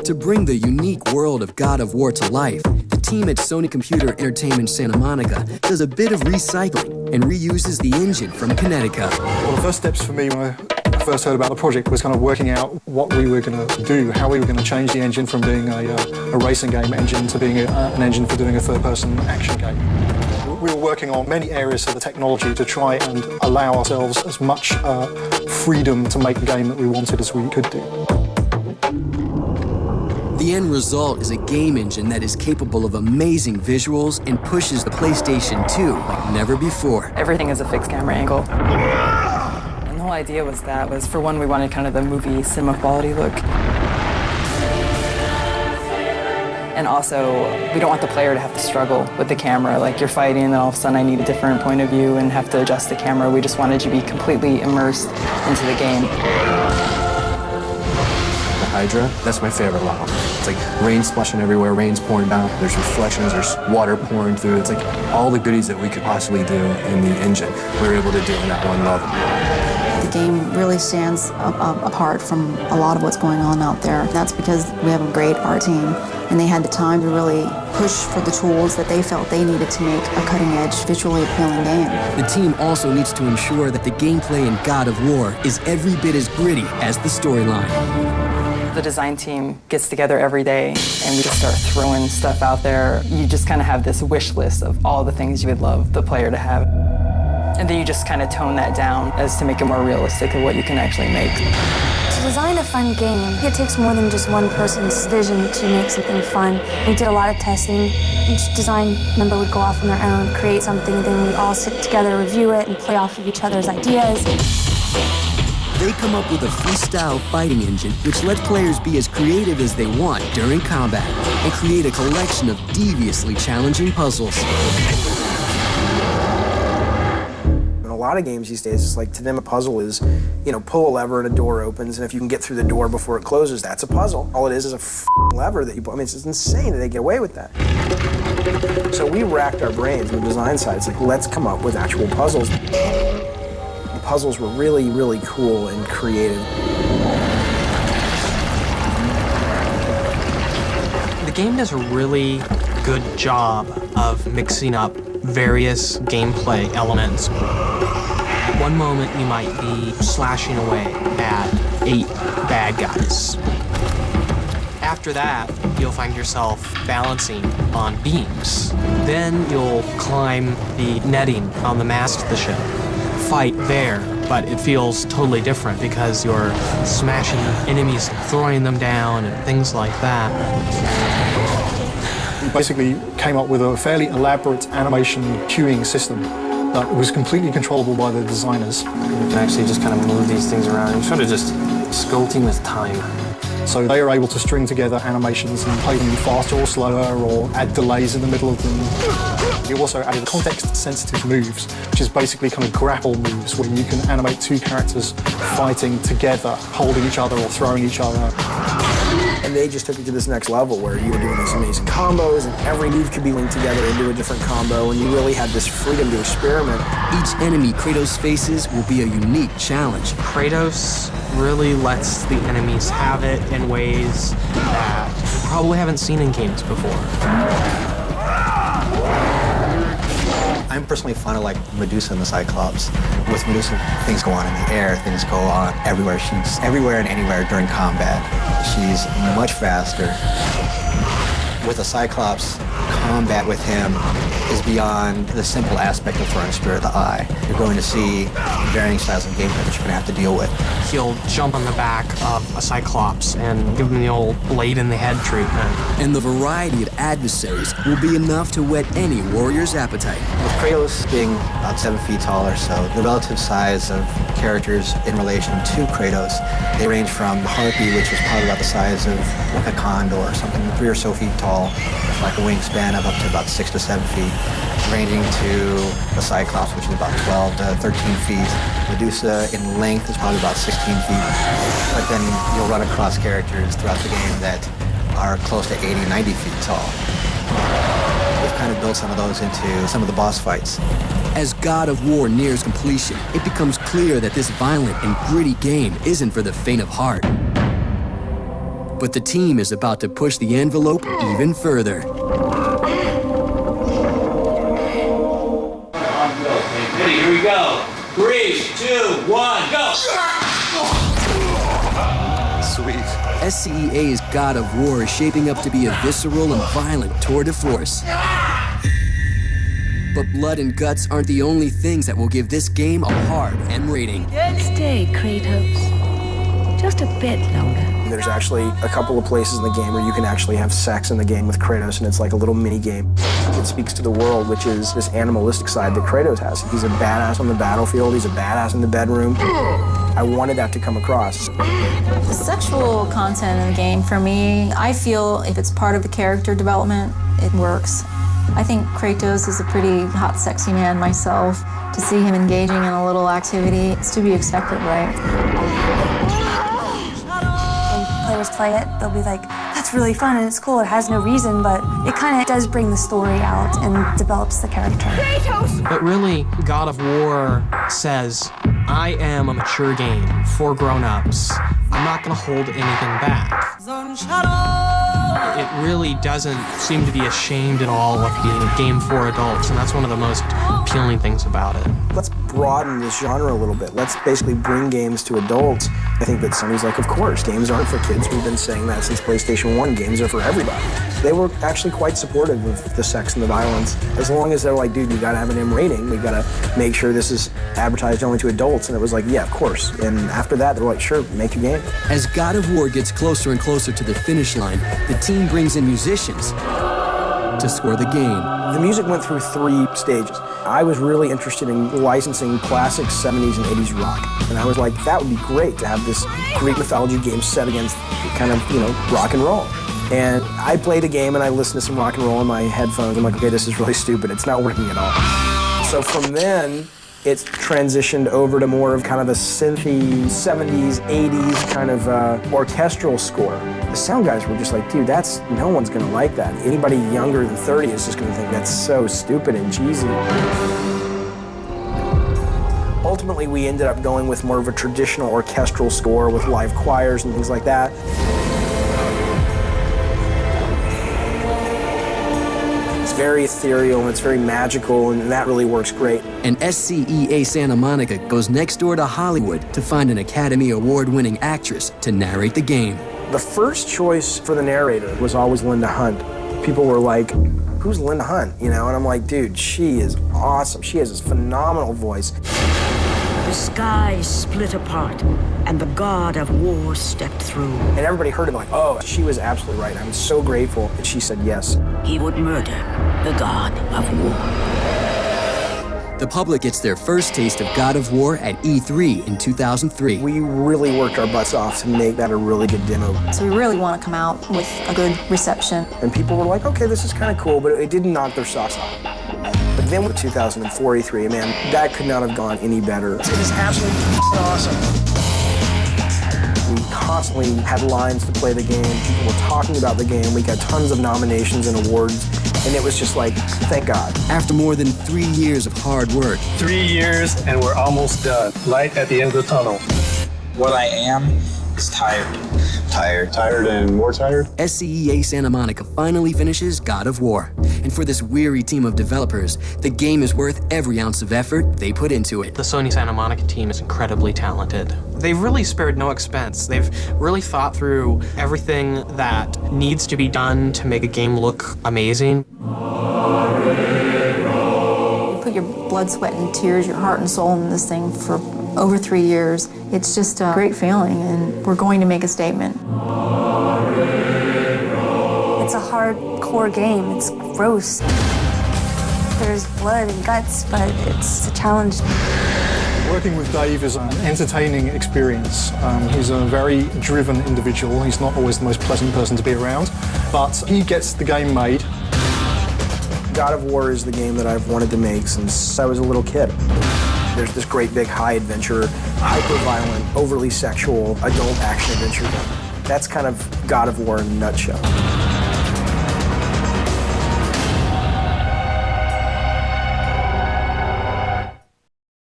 To bring the unique world of God of War to life, the team at Sony Computer Entertainment Santa Monica does a bit of recycling and reuses the engine from Connecticut. Well, the first steps for me when I first heard about the project was kind of working out what we were going to do, how we were going to change the engine from being a racing game engine to being an engine for doing a third-person action game. We were working on many areas of the technology to try and allow ourselves as much freedom to make the game that we wanted as we could do. The end result is a game engine that is capable of amazing visuals and pushes the PlayStation 2 like never before. Everything is a fixed camera angle. And the whole idea was for one, we wanted kind of the movie cinema quality look. And also, we don't want the player to have to struggle with the camera. Like, you're fighting, and then all of a sudden I need a different point of view and have to adjust the camera. We just wanted you to be completely immersed into the game. The Hydra, that's my favorite level. It's like rain splashing everywhere, rain's pouring down, there's reflections, there's water pouring through. It's like all the goodies that we could possibly do in the engine, we were able to do in that one level. The game really stands apart from a lot of what's going on out there. That's because we have a great art team, and they had the time to really push for the tools that they felt they needed to make a cutting-edge, visually appealing game. The team also needs to ensure that the gameplay in God of War is every bit as gritty as the storyline. The design team gets together every day, and we just start throwing stuff out there. You just kind of have this wish list of all the things you would love the player to have. And then you just kind of tone that down as to make it more realistic of what you can actually make. To design a fun game, it takes more than just one person's vision to make something fun. We did a lot of testing. Each design member would go off on their own, create something, then we'd all sit together, review it, and play off of each other's ideas. They come up with a freestyle fighting engine which lets players be as creative as they want during combat and create a collection of deviously challenging puzzles. A lot of games these days, it's like, to them a puzzle is, pull a lever and a door opens, and if you can get through the door before it closes, that's a puzzle. All it is a lever that you pull. I mean, it's insane that they get away with that. So we racked our brains on the design side. It's like, let's come up with actual puzzles. The puzzles were really, really cool and creative. The game does a really good job of mixing up various gameplay elements. One moment you might be slashing away at 8 bad guys. After that, you'll find yourself balancing on beams. Then you'll climb the netting on the mast of the ship. Fight there, but it feels totally different because you're smashing enemies, throwing them down, and things like that. We basically came up with a fairly elaborate animation queuing system that was completely controllable by the designers. You can actually just kind of move these things around. You're sort of just sculpting with time. So they are able to string together animations and play them faster or slower or add delays in the middle of them. We also added context-sensitive moves, which is basically kind of grapple moves where you can animate 2 characters fighting together, holding each other or throwing each other. And they just took it to this next level where you were doing these amazing combos, and every move could be linked together into a different combo, and you really had this freedom to experiment. Each enemy Kratos faces will be a unique challenge. Kratos really lets the enemies have it in ways that you probably haven't seen in games before. I'm personally fond of like Medusa and the Cyclops. With Medusa, things go on in the air, things go on everywhere. She's everywhere and anywhere during combat. She's much faster. With the Cyclops, combat with him is beyond the simple aspect of throwing a spear at the eye. You're going to see varying styles of gameplay that you're going to have to deal with. He'll jump on the back of a Cyclops and give him the old blade in the head treatment. And the variety of adversaries will be enough to whet any warrior's appetite. With Kratos being about 7 feet tall or so, the relative size of characters in relation to Kratos, they range from Harpy, which is probably about the size of like a condor or something, 3 or so feet tall, with like a wingspan of up to about 6 to 7 feet, ranging to the Cyclops, which is about 12 to 13 feet. Medusa in length is probably about 16 feet. But then you'll run across characters throughout the game that are close to 80, 90 feet tall. We've kind of built some of those into some of the boss fights. As God of War nears completion, it becomes clear that this violent and gritty game isn't for the faint of heart. But the team is about to push the envelope even further. Here we go. 3, 2, 1, go! Sweet. SCEA's God of War is shaping up to be a visceral and violent tour de force. But blood and guts aren't the only things that will give this game a hard M rating. Stay, Kratos. Just a bit longer. There's actually a couple of places in the game where you can actually have sex in the game with Kratos, and it's like a little mini game. It speaks to the world, which is this animalistic side that Kratos has. He's a badass on the battlefield, he's a badass in the bedroom. I wanted that to come across. The sexual content in the game, for me, I feel if it's part of the character development, it works. I think Kratos is a pretty hot, sexy man myself. To see him engaging in a little activity, it's to be expected, right? When players play it, they'll be like, that's really fun and it's cool, it has no reason, but it kind of does bring the story out and develops the character. Kratos! But really, God of War says, I am a mature game for grown-ups. I'm not going to hold anything back. It really doesn't seem to be ashamed at all of being a game for adults, and that's one of the most appealing things about it. Let's broaden this genre a little bit. Let's basically bring games to adults. I think that Sony's like, of course, games aren't for kids. We've been saying that since PlayStation 1. Games are for everybody. They were actually quite supportive of the sex and the violence. As long as they're like, dude, you gotta have an M rating. We gotta make sure this is advertised only to adults. And it was like, yeah, of course. And after that, they're like, sure, make your game. As God of War gets closer and closer to the finish line, the team brings in musicians to score the game. The music went through 3 stages. I was really interested in licensing classic 70s and 80s rock. And I was like, that would be great to have this Greek mythology game set against kind of, rock and roll. And I played a game and I listened to some rock and roll in my headphones. I'm like, okay, this is really stupid. It's not working at all. So from then, it's transitioned over to more of kind of a synthy 70s, 80s kind of orchestral score. The sound guys were just like, dude, no one's gonna like that. Anybody younger than 30 is just gonna think that's so stupid and cheesy. Ultimately, we ended up going with more of a traditional orchestral score with live choirs and things like that. It's very ethereal and it's very magical, and that really works great. And SCEA Santa Monica goes next door to Hollywood to find an Academy Award-winning actress to narrate the game. The first choice for the narrator was always Linda Hunt. People were like, who's Linda Hunt? And I'm like, dude, she is awesome. She has this phenomenal voice. The sky split apart, and the God of War stepped through. And everybody heard it like, oh, she was absolutely right. I'm so grateful that she said yes. He would murder the God of War. The public gets their first taste of God of War at E3 in 2003. We really worked our butts off to make that a really good demo. So we really want to come out with a good reception. And people were like, okay, this is kind of cool, but it didn't knock their socks off. But then with 2004 E3, man, that could not have gone any better. It was absolutely awesome. We constantly had lines to play the game. People were talking about the game. We got tons of nominations and awards. And it was just like, thank God. After more than 3 years of hard work. 3 years and we're almost done. Light at the end of the tunnel. What I am is tired. Tired and more tired? SCEA Santa Monica finally finishes God of War. And for this weary team of developers, the game is worth every ounce of effort they put into it. The Sony Santa Monica team is incredibly talented. They've really spared no expense. They've really thought through everything that needs to be done to make a game look amazing. You put your blood, sweat, and tears, your heart and soul in this thing for over 3 years. It's just a great feeling, and we're going to make a statement. It's a hardcore game. It's gross. There's blood and guts, but it's a challenge. Working with Dave is an entertaining experience. He's a very driven individual. He's not always the most pleasant person to be around, but he gets the game made. God of War is the game that I've wanted to make since I was a little kid. There's this great big high adventure, hyper-violent, overly sexual, adult action adventure game. That's kind of God of War in a nutshell.